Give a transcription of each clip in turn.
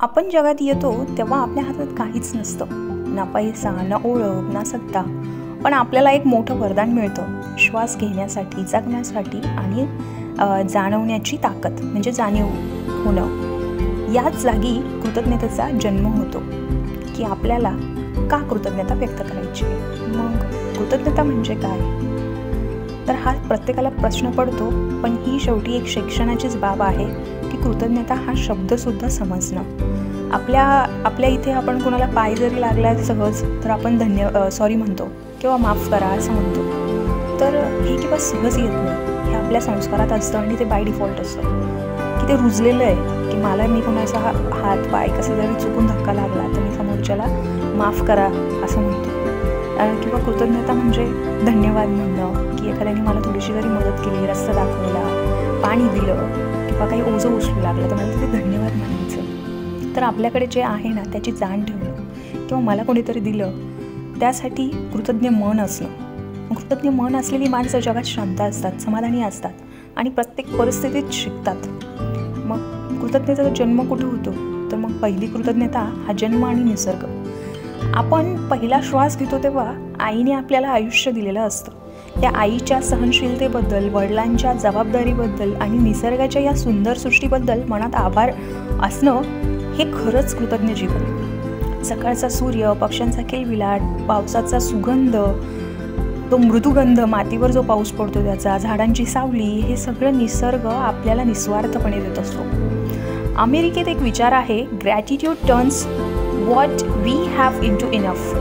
आपण जगात येतो तेव्हा आपल्या हातात काहीच नसतं, ना पैसा, ना ओळख, ना सत्ता. पण आपल्याला एक मोठं वरदान मिळतं, श्वास घेण्यासाठी, जगण्यासाठी आणि जाणवण्याची ताकद, म्हणजे जाणीव होणं. याच जागी कृतज्ञतेचा जन्म होतो की आपल्याला का कृतज्ञता व्यक्त करायची. मग कृतज्ञता म्हणजे काय, तर हा प्रत्येकाला प्रश्न पडतो. पण ही शेवटी एक शिक्षणाचीच बाब आहे की कृतज्ञता हा शब्दसुद्धा समजणं. आपल्या इथे आपण कोणाला पाय जरी लागला सहज तर आपण सॉरी म्हणतो किंवा माफ करा असं म्हणतो. तर हे किंवा सहज येत नाही, हे आपल्या संस्कारात असतं आणि ते बाय डिफॉल्ट असतं की ते रुजलेलं आहे की मला मी कोणाचा हात पाय कसा जरी चुकून धक्का लागला तर मी समोरच्याला माफ करा असं म्हणतो. किंवा कृतज्ञता म्हणजे धन्यवाद म्हणणं की एखाद्याने मला थोडीशी जरी मदत केली, रस्ता दाखवला, पाणी दिलं किंवा काही ओझं उचलू लागलं तर मला तिथे धन्यवाद म्हणायचं. तर आपल्याकडे जे आहे ना त्याची जाण ठेवणं किंवा मला कोणीतरी दिलं त्यासाठी कृतज्ञ मन असणं. कृतज्ञ मन असलेली माणसं जगात शांत असतात, समाधानी असतात आणि प्रत्येक परिस्थितीत शिकतात. मग कृतज्ञतेचा जन्म कुठं होतो, तर मग पहिली कृतज्ञता हा जन्म आणि निसर्ग. आपण पहिला श्वास घेतो तेव्हा आईने आपल्याला आयुष्य दिलेलं असतं. त्या आईच्या सहनशीलतेबद्दल, वडिलांच्या जबाबदारीबद्दल आणि निसर्गाच्या या सुंदर सृष्टीबद्दल मनात आभार असणं हे खरंच कृतज्ञ जीवन. सकाळचा सूर्य, पक्ष्यांचा किलबिलाट, पावसाचा सुगंध, तो मृदुगंध, मातीवर जो पाऊस पडतो त्याचा, झाडांची सावली, हे सगळं निसर्ग आपल्याला निस्वार्थपणे देत असतो. अमेरिकेत एक विचार आहे, gratitude turns what we have into enough.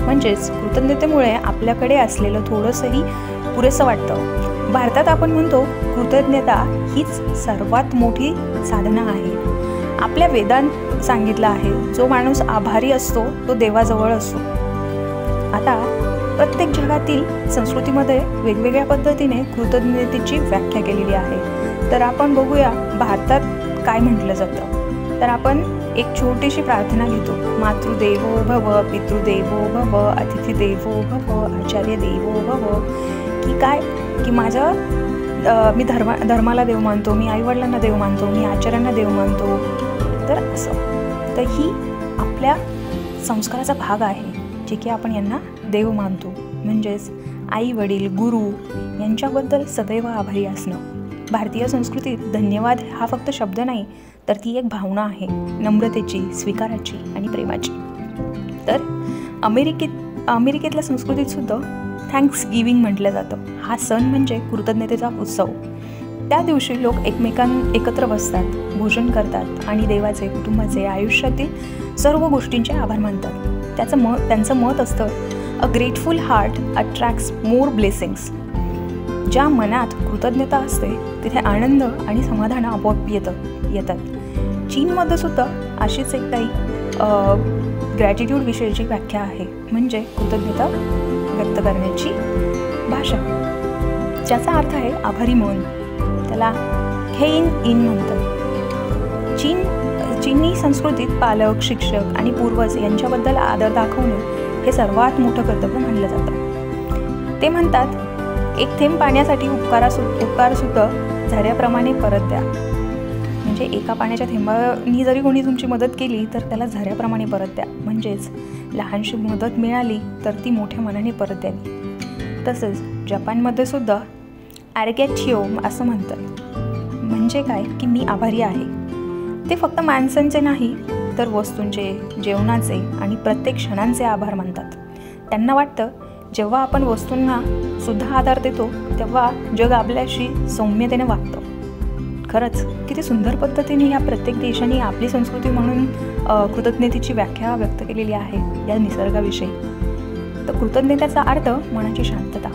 म्हणजेच कृतज्ञतेमुळे आपल्याकडे असलेलं थोडंसंही पुरेसं वाटतं. भारतात आपण म्हणतो कृतज्ञता हीच सर्वात मोठी साधना आहे. आपल्या वेदांत सांगितलं आहे, जो माणूस आभारी असतो तो देवाजवळ असतो. आता प्रत्येक जगातील संस्कृतीमध्ये वेगवेगळ्या पद्धतीने कृतज्ञतेची व्याख्या केलेली आहे. तर आपण बघूया भारतात काय म्हटलं जातं. तर आपण एक छोटीशी प्रार्थना घेतो, मातृदेवो भव, पितृदेवो भव, अतिथी देवो भव, आचार्य देवो भव. की काय की मी धर्माला देव मानतो, मी आईवडिलांना देव मानतो, मी आचार्यांना देव मानतो. तर असं तर ही आपल्या संस्काराचा भाग आहे, जे की आपण यांना देव मानतो. म्हणजेच आई वडील, गुरु यांच्याबद्दल सदैव आभारी असणं. भारतीय संस्कृतीत धन्यवाद हा फक्त शब्द नाही, तर ती एक भावना आहे, नम्रतेची, स्वीकाराची आणि प्रेमाची. तर अमेरिकेतल्या संस्कृतीत सुद्धा थँक्स गिव्हिंग म्हटलं जातं. हा सण म्हणजे कृतज्ञतेचा उत्सव. त्या दिवशी लोक एकत्र बसतात, भोजन करतात आणि देवाचे, कुटुंबाचे, आयुष्यातील सर्व गोष्टींचे आभार मानतात. त्यांचं मत असतं, अ ग्रेटफुल हार्ट अट्रॅक्ट्स मोर ब्लेसिंग्स. ज्या मनात कृतज्ञता असते तिथे आनंद आणि समाधान आपोआप येतात. चीनमध्ये सुद्धा अशीच एक काही ग्रॅटिट्यूड विषयीची व्याख्या आहे, म्हणजे कृतज्ञता व्यक्त करण्याची भाषा, ज्याचा अर्थ आहे आभारी मन. त्याला हेइन इन म्हणतात. चीनी संस्कृतीत पालक, शिक्षक आणि पूर्वज यांच्याबद्दल आदर दाखवणं हे सर्वात मोठं कर्तव्य मानलं जातं. ते म्हणतात, एक थेंब पाण्यासाठी उपकारसुद्धा झऱ्याप्रमाणे परत द्या. म्हणजे एका पाण्याच्या थेंबानी जरी कोणी तुमची मदत केली तर त्याला झऱ्याप्रमाणे परत द्या. म्हणजेच लहानशी मदत मिळाली तर ती मोठ्या मनाने परत द्यावी. तसंच जपानमध्ये सुद्धा आर्गॅचिओ असं म्हणतात. म्हणजे काय की मी आभारी आहे. ते फक्त माणसांचे नाही तर वस्तूंचे, जेवणाचे आणि प्रत्येक क्षणांचे आभार मानतात. त्यांना वाटतं जेव्हा आपण वस्तूंना सुद्धा आधार देतो तेव्हा जग आपल्याशी सौम्यतेने वागतं. खरंच किती सुंदर पद्धतीने या प्रत्येक देशाने आपली संस्कृती म्हणून कृतज्ञतेची व्याख्या व्यक्त केलेली आहे या निसर्गाविषयी. तर कृतज्ञतेचा अर्थ मनाची शांतता.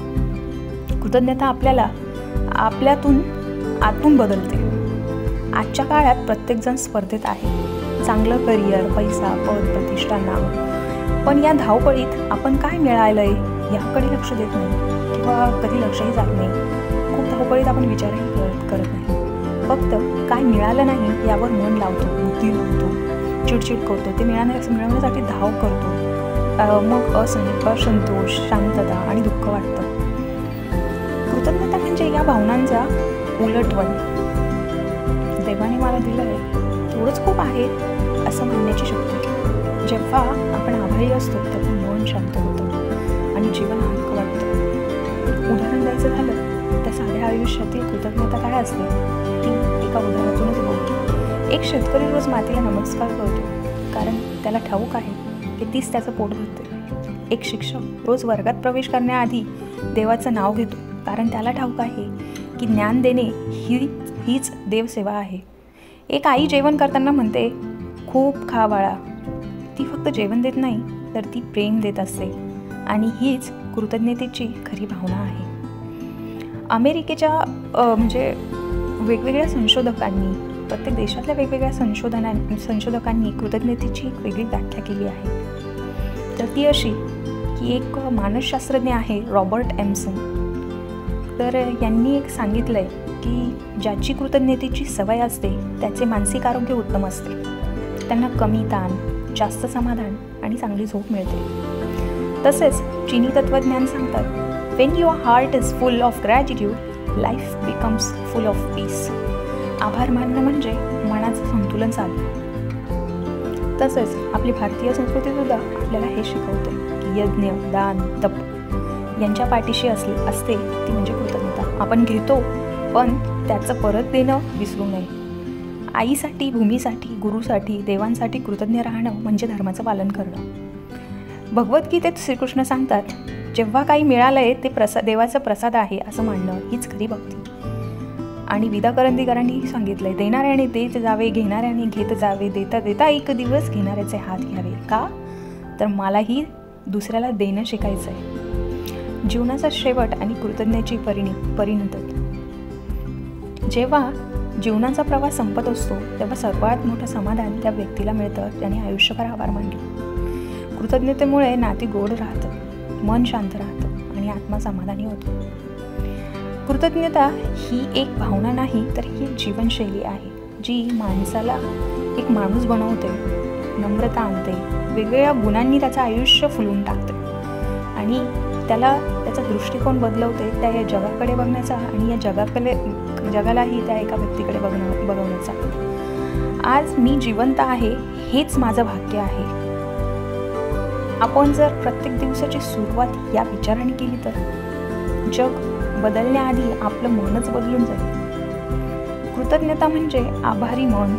कृतज्ञता आपल्याला आतून बदलते. आजच्या काळात प्रत्येकजण स्पर्धेत आहे, चांगलं करिअर, पैसा, पद, प्रतिष्ठा, नाव. पण या धावपळीत आपण काय मिळालंय याकडे लक्ष देत नाही किंवा कधी लक्षही जात नाही. खूप धावपळीत आपण विचारही करत नाही. फक्त काय मिळालं नाही यावर मन लावतो, बुद्धी लावतो, चिडचिड करतो, ते मिळवण्यासाठी धाव करतो. मग असंतोष, शांतता आणि दुःख वाटतं. कृतज्ञता म्हणजे या भावनांचा उलटवण. देवाने मला दिलं आहे, थोडंच खूप आहे असं म्हणण्याची शक्ती. जेव्हा आपण आभारी असतो तेव्हा मन शांत होतं आणि जीवन हलकं वाटतं. उदाहरण द्यायचं झालं तर साध्या आयुष्यातील कृतज्ञता काय असते ती एका उदाहरणातूनच बघू. एक शेतकरी रोज मातीला नमस्कार करतो कारण त्याला ठाऊक आहे की तीच त्याचं पोट भरते. एक शिक्षक रोज वर्गात प्रवेश करण्याआधी देवाचं नाव घेतो कारण त्याला ठाऊक आहे की ज्ञान देणे हीच देवसेवा आहे. एक आई जेवण करताना म्हणते, खूप खा बाळा. ती फक्त जेवण देत नाही तर ती प्रेम देत असते आणि हीच कृतज्ञतेची खरी भावना आहे. अमेरिकेच्या म्हणजे वेगवेगळ्या संशोधकांनी, प्रत्येक देशातल्या वेगवेगळ्या संशोधकांनी कृतज्ञतेची एक वेगळी व्याख्या केली आहे. तर ती अशी की एक मानसशास्त्रज्ञ आहे रॉबर्ट एमसन. तर यांनी एक सांगितलं आहे की ज्याची कृतज्ञतेची सवय असते त्याचे मानसिक आरोग्य उत्तम असते. त्यांना कमी ताण, जास्त समाधान आणि चांगली झोप मिळते. तसेच चीनी तत्त्वज्ञान सांगतात, Wien your heart is full of gratitude life becomes full of peace. आभार मानणं म्हणजे मनाचं संतुलन साधणं. तसेच आपली भारतीय संस्कृतीसुद्धा आपल्याला हे शिकवते की यज्ञ, दान, तप यांच्या पाठीशी असते ती म्हणजे कृतज्ञता. आपण घेतो पण त्याचं परत देणं विसरू नये. आईसाठी, भूमीसाठी, गुरुसाठी, देवांसाठी कृतज्ञ राहणं म्हणजे धर्माचं पालन करणं. भगवद्गीतेत श्रीकृष्ण सांगतात, जेव्हा काही मिळालंय ते देवाचा प्रसाद आहे असं मानणं हीच खरी भक्ती. आणि विदा करंदीकरांनी सांगितलंय, देणाऱ्याने देत जावे, घेणाऱ्याने घेत जावे, देता देता एक दिवस घेणाऱ्याचे हात घ्यावे. का तर मलाही दुसऱ्याला देणं शिकायचं आहे. जीवनाचा शेवट आणि कृतज्ञतेची परिणती. जेव्हा जीवनाचा प्रवास संपत असतो तेव्हा सर्वात मोठं समाधान त्या व्यक्तीला मिळतं ज्याने आयुष्यभर आभार मानले. कृतज्ञतेमुळे नाती गोड राहतं, मन शांत राहतं आणि आत्मा समाधानी होतो. कृतज्ञता ही एक भावना नाही तर ही जीवनशैली आहे जी माणसाला एक माणूस बनवते, नम्रता आणते, वेगवेगळ्या गुणांनी त्याचं आयुष्य फुलवून टाकते आणि त्याचा दृष्टिकोन बदलवते त्या या जगाकडे बघण्याचा आणि या जगालाही त्या एका व्यक्तीकडे बघवण्याचा. आज मी जिवंत आहे हेच माझं भाग्य आहे. आपण जर प्रत्येक दिवसाची सुरुवात या विचाराने केली तर जग बदलण्याआधी आपलं मनच बदलून जाईल. कृतज्ञता म्हणजे आभारी मन,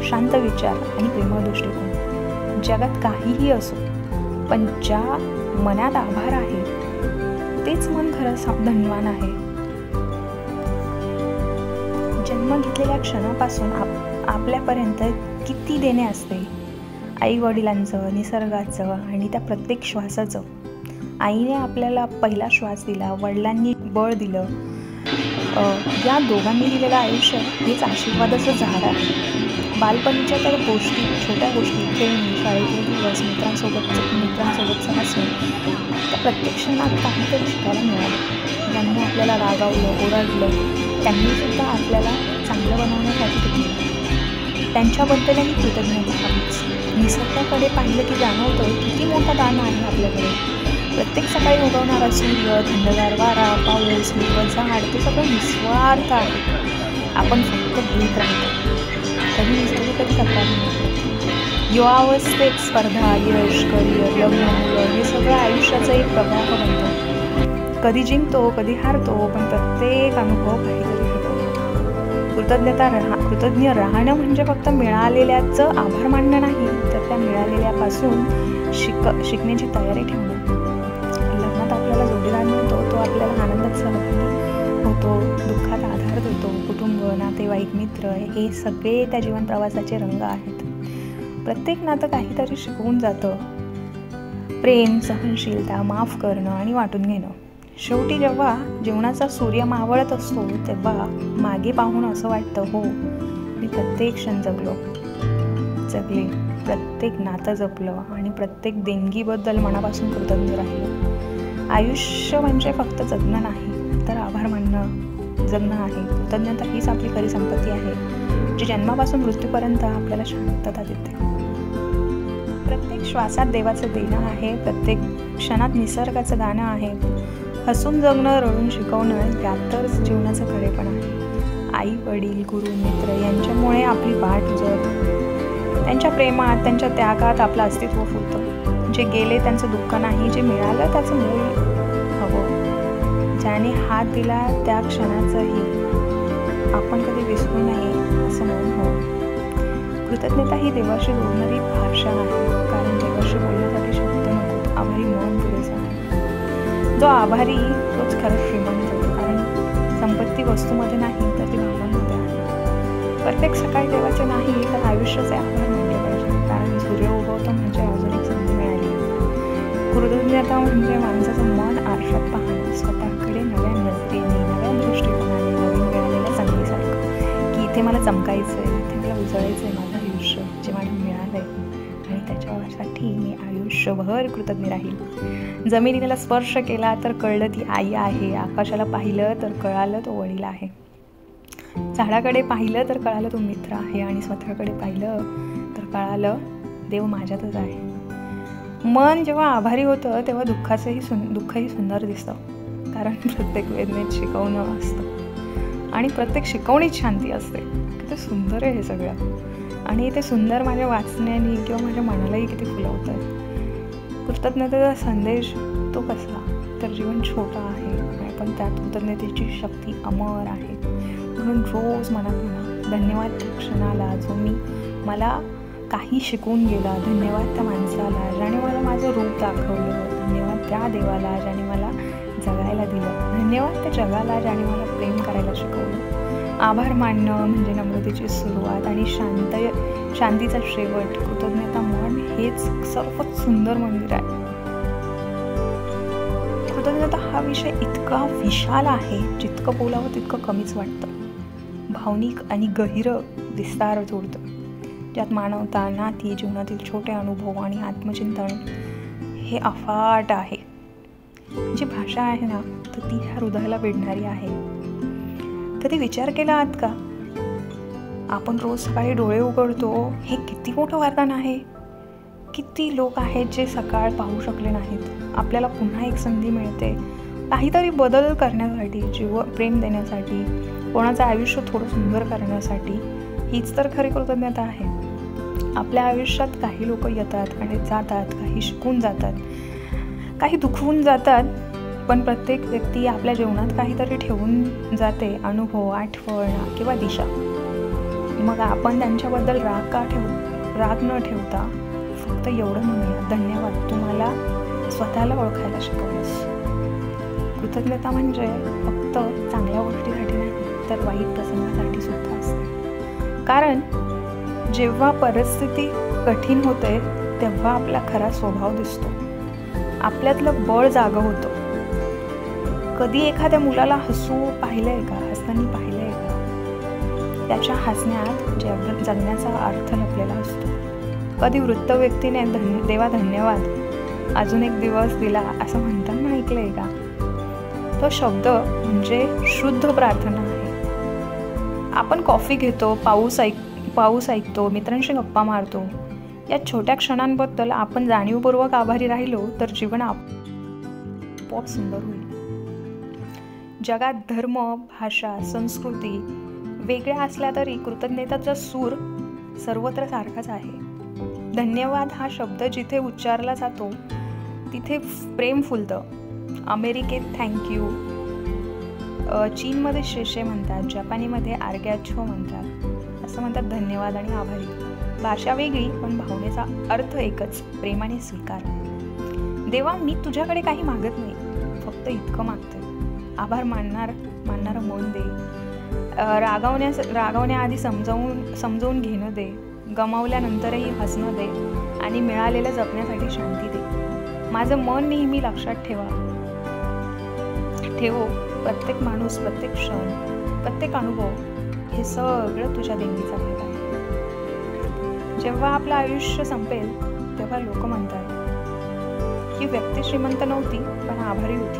शांत विचार आणि प्रेमळ दृष्टिकोन. जगात काहीही असो पण ज्या मनात आभार आहे तेच मन खरं धनवान आहे. जन्म घेतलेल्या क्षणापासून आपल्यापर्यंत किती देणे असते. आई वडिलांचं, निसर्गाचं आणि त्या प्रत्येक श्वासाचं. आईने आपल्याला पहिला श्वास दिला, वडिलांनी बळ दिलं. या दोघांनी दिलेलं आयुष्य हेच आशीर्वादाचं झाड आहे. बालपणीच्या त्या गोष्टी, छोट्या गोष्टी, खेळणी, शाळेतले दिवस, मित्रांसोबतचं हसणे, त्या प्रत्येक क्षणात काहीतरी शिकायला मिळालं. ज्यांनी आपल्याला रागावलं, ओरडलं त्यांनीसुद्धा आपल्याला चांगलं बनवण्यासाठी केलं. त्यांच्याबद्दलही कृतज्ञता हवीच. निसर्गाकडे पाहिलं की जाणवतं किती मोठं दान आहे आपल्याकडे. प्रत्येक सकाळी उगवणारा सूर्य, थंडगार वारा, पाऊस, हिरवं झाड ते सगळं निस्वार्थ आहे. आपण फक्त भेट राहतो. कधी निसर्ग कधी तक्रारी नसतो. युवावस्थेत स्पर्धा, यश, करिअर, लग्न, मुलं हे सगळं आयुष्याचं एक प्रवाह बनतं. कधी जिंकतो, कधी हारतो, पण प्रत्येक अनुभव काहीतरी शिकवतो. कृतज्ञ राहणं म्हणजे फक्त मिळालेल्याचं आभार मानणं नाही तर त्या मिळालेल्यापासून शिकण्याची तयारी ठेवणं. लग्नात आपल्याला जोडीदार मिळतो तो आपल्याला आनंदात सहभागी होतो, दुःखात आधार देतो. कुटुंब, नातेवाईक, मित्र हे सगळे त्या जीवन प्रवासाचे रंग आहेत. प्रत्येक नातं काहीतरी शिकवून जातं. प्रेम, सहनशीलता, माफ करणं आणि वाटून घेणं. शेवटी जेव्हा जीवनाचा सूर्य मावळत असतो तेव्हा मागे पाहून असं वाटतं, हो मी प्रत्येक क्षण जगले, प्रत्येक नातं जपलं आणि प्रत्येक देणगीबद्दल मनापासून कृतज्ञ राहिलो. आयुष्य म्हणजे फक्त जगणं नाही तर आभार मानणं, जगणं आहे. कृतज्ञता हीच आपली खरी संपत्ती आहे जी जन्मापासून मृत्यूपर्यंत आपल्याला शांतता देते. प्रत्येक श्वासात देवाचं देणं आहे, प्रत्येक क्षणात निसर्गाचं गाणं आहे. हसून जगणं, रडून शिकवणं यातच जीवनाचं खरेपण आहे. आई, वडील, गुरु, मित्र यांच्यामुळे आपली वाट जग त्यांच्या प्रेमात, त्यांच्या त्यागात आपलं अस्तित्व फुलतं. जे गेले त्यांचं दुःख नाही, जे मिळालं त्याचं मूळ हवं. ज्याने हात दिला त्या क्षणाचंही आपण कधी विसरू नये असं मन हवं. कृतज्ञता ही देवाशी जोडणारी भाषा आहे, कारण देवाशी बोलण्यासाठी शब्द नको, आभारी मन पुरेसं आहे. जो आभारी तोच खरंच श्रीमंत, कारण संपत्ती वस्तूमध्ये नाही तर ती भावनांमध्ये आहे. प्रत्येक सकाळी देवाचे नाही तर आयुष्याचे आभार मानले पाहिजे, कारण सूर्य उगवतो म्हणजे अजून एक संधी मिळाली. कृतज्ञता म्हणजे माणसाचं मन आरशात पाहणं, स्वतःकडे नव्या नजरेने, नव्या दृष्टिकोनाने, नवीन मिळालेल्या संधीसारखं, की इथे मला चमकायचं आहे, इथे मला उजळायचं आहे माझं आयुष्य, जे मला मिळालं आहे आणि त्याच्यासाठी मी आयुष्यभर कृतज्ञ राहील. जमिनीला स्पर्श केला तर कळलं ती आई आहे, आकाशाला पाहिलं तर कळालं तो वडील आहे, झाडाकडे पाहिलं तर कळालं तो मित्र आहे आणि स्वतःकडे पाहिलं तर कळालं देव माझ्यातच आहे. मन जेव्हा आभारी होतं तेव्हा दुःखही सुंदर दिसतं, कारण प्रत्येक वेदनेत शिकवणं असतं आणि प्रत्येक शिकवणीत शांती असते. किती सुंदर आहे हे सगळं आणि ते सुंदर माझ्या वाचण्याने किंवा माझ्या मनालाही किती फुलवतं आहे. कृतज्ञतेचा संदेश तो कसा, तर जीवन छोटं आहे पण त्यात कृतज्ञतेची शक्ती अमर आहे. म्हणून रोज मनात म्हणा धन्यवाद त्या क्षणाला जो मला काही शिकवून गेला, धन्यवाद त्या माणसाला ज्याने मला माझं रूप दाखवलं, धन्यवाद त्या देवाला ज्याने मला जगायला दिलं, धन्यवाद त्या जगाला ज्याने मला प्रेम करायला शिकवलं. आभार मानणं म्हणजे नम्रतेची सुरुवात आणि शांतीचा शेवट. कृतज्ञता मन हेच सर्वात सुंदर मंदिर आहे. कृतज्ञता हा विषय इतका विशाल आहे, जितकं बोलावं तितकं कमीच वाटतं. भावनिक आणि गहिरं विस्तार जोडतं, ज्यात मानवता, नाती, जीवनातील छोटे अनुभव आणि आत्मचिंतन हे अफाट आहे. जी भाषा आहे ना तर ती ह्या हृदयाला वेढणारी आहे. कधी विचार केला आहात का, आपण रोज सकाळी डोळे उघडतो हे किती मोठं वरदान आहे. किती लोक आहेत जे सकाळ पाहू शकले नाहीत, आपल्याला पुन्हा एक संधी मिळते काहीतरी बदल करण्यासाठी, प्रेम देण्यासाठी, कोणाचं आयुष्य थोडं सुंदर करण्यासाठी. हीच तर खरी कृतज्ञता आहे. आपल्या आयुष्यात काही लोक येतात आणि जातात, काही शिकून जातात, काही दुखवून जातात, पण प्रत्येक व्यक्ती आपल्या जीवनात काहीतरी ठेवून जाते, अनुभव, आठवण किंवा दिशा. मग आपण त्यांच्याबद्दल राग न ठेवता फक्त एवढं म्हणूया, धन्यवाद तू मला स्वतःला ओळखायला शिकवलंस. कृतज्ञता म्हणजे फक्त चांगल्या गोष्टीसाठी नाही तर वाईट प्रसंगासाठी सुद्धा असते. कारण जेव्हा परिस्थिती कठीण होते तेव्हा आपला खरा स्वभाव दिसतो, आपल्यातलं बळ जागं होतं. कधी एखाद्या मुलाला हसताना पाहिलंय का? त्याच्या हसण्यात जगण्याचा अर्थ लपलेला असतो. कधी वृद्ध व्यक्तीने देवा धन्यवाद अजून एक दिवस दिला असं म्हणताना ऐकलंय का? तो शब्द म्हणजे शुद्ध प्रार्थना आहे. आपण कॉफी घेतो, पाऊस ऐकतो, मित्रांशी गप्पा मारतो. या छोट्या क्षणांबद्दल आपण जाणीवपूर्वक आभारी राहिलो तर जीवन आपोआप सुंदर होईल. जगात धर्म, भाषा, संस्कृती वेगळ्या असल्या तरी कृतज्ञतेचा सूर सर्वत्र सारखाच आहे. धन्यवाद हा शब्द जिथे उच्चारला जातो तिथे प्रेम फुलतं. अमेरिकेत थँक्यू, चीनमध्ये शेशे म्हणतात, जपानीमध्ये आर्ग्याछो म्हणतात. असं म्हणतात धन्यवाद आणि आभारी. भाषा वेगळी पण भावनेचा अर्थ एकच, प्रेमाने स्वीकार. देवा मी तुझ्याकडे काही मागत नाही, फक्त इतकं मागते, आभार मानणारं मन दे. रागवण्याआधी समजावून घेणं दे, गमावल्यानंतरही हसणं दे आणि मिळालेलं जपण्यासाठी शांती दे. माझं मन नेहमी लक्षात ठेवो. प्रत्येक माणूस, प्रत्येक क्षण, प्रत्येक अनुभव हे सगळं तुझ्या देणगीचा भेट आहे. जेव्हा आपलं आयुष्य संपेल तेव्हा लोक म्हणतात ही व्यक्ती श्रीमंत नव्हती पण आभारी होती.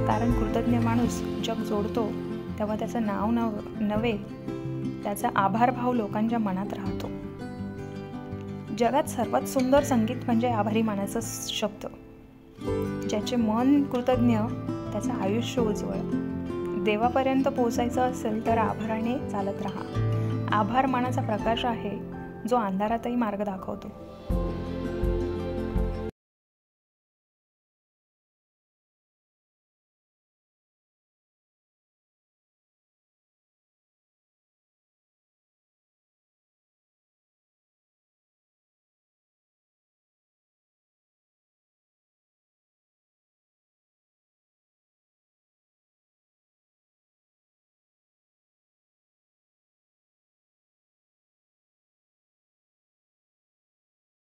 कारण कृतज्ञ माणूस जग जोडतो तेव्हा त्याचं नाव नव्हे, त्याचा आभार भाव लोकांच्या मनात राहतो. जगात सर्वात सुंदर संगीत म्हणजे आभारी मानाचा शब्द. ज्याचे मन कृतज्ञ त्याचं आयुष्य उज्ज्वल. देवापर्यंत पोहोचायचं असेल तर आभाराने चालत राहा. आभार मानाचा प्रकाश आहे जो अंधारातही मार्ग दाखवतो.